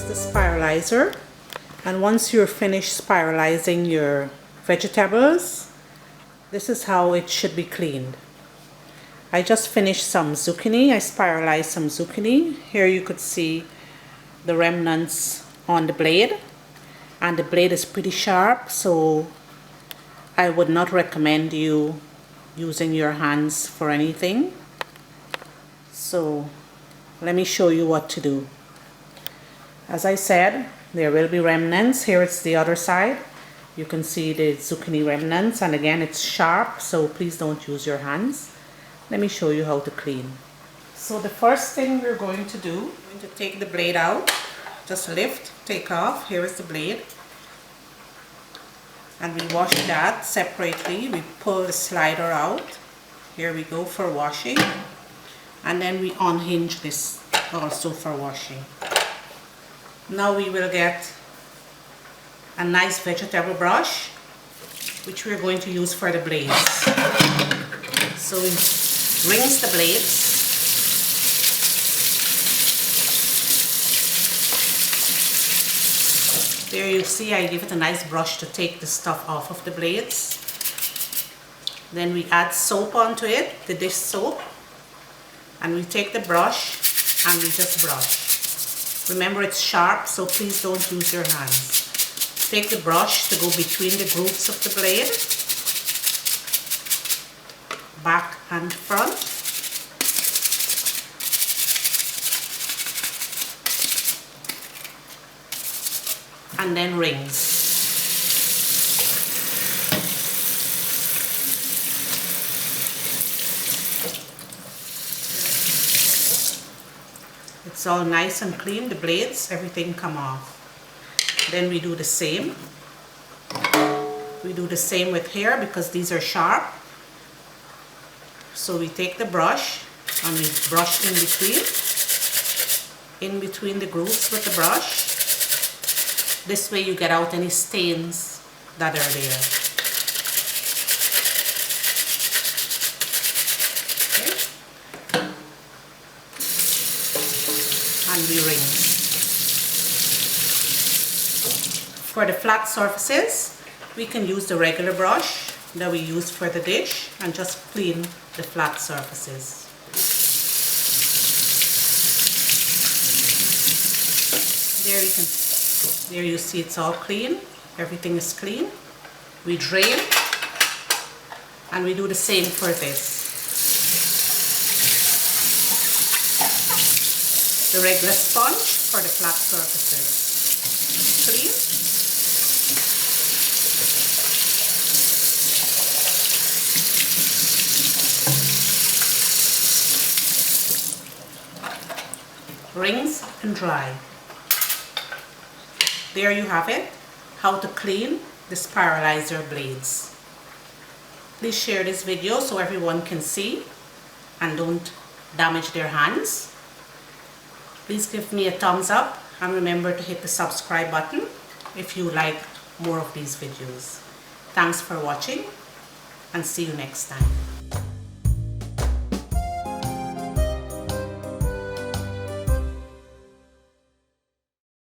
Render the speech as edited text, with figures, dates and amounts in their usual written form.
Here's the spiralizer, and once you're finished spiralizing your vegetables, this is how it should be cleaned. I just finished some zucchini. I spiralized some zucchini. Here you could see the remnants on the blade, and the blade is pretty sharp, so I would not recommend you using your hands for anything. So let me show you what to do. As I said, there will be remnants. Here it's the other side. You can see the zucchini remnants, and again it's sharp, so please don't use your hands. Let me show you how to clean. So the first thing we're going to do, we're going to take the blade out. Just lift, take off. Here is the blade. And we wash that separately. We pull the slider out. Here we go for washing. And then we unhinge this also for washing. Now we will get a nice vegetable brush, which we're going to use for the blades. So we rinse the blades. There you see I give it a nice brush to take the stuff off of the blades. Then we add soap onto it, the dish soap, and we take the brush and we just brush. Remember, it's sharp, so please don't use your hands. Take the brush to go between the grooves of the blade, back and front. And then rings. It's all nice and clean, the blades, everything come off. Then we do the same. We do the same with hair because these are sharp. So we take the brush and we brush in between the grooves with the brush. This way you get out any stains that are there. Okay. And we rinse. For the flat surfaces, we can use the regular brush that we use for the dish and just clean the flat surfaces. There you see it's all clean. Everything is clean. We drain and we do the same for this. The regular sponge for the flat surfaces. Clean. Rinse and dry. There you have it, how to clean the spiralizer blades. Please share this video so everyone can see and don't damage their hands. Please give me a thumbs up and remember to hit the subscribe button if you like more of these videos. Thanks for watching and see you next time.